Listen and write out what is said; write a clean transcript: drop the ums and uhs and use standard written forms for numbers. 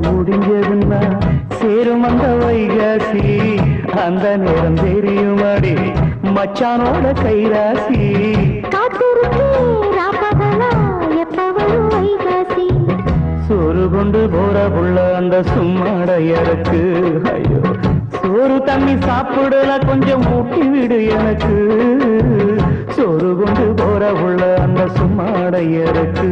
முடிஞ்சதுன்னா சேரும் அந்த வைகாசி அந்த நேரம் தெரியுமாடி மச்சானோட கைராசி சோறு கொண்டு போற புள்ள அந்த சும்மாடையருக்கு ஐயோ சோறு தண்ணி சாப்பிடல கொஞ்சம் ஊட்டி விடு எனக்கு சோறு கொண்டு போற புள்ள அந்த சும்மாடையருக்கு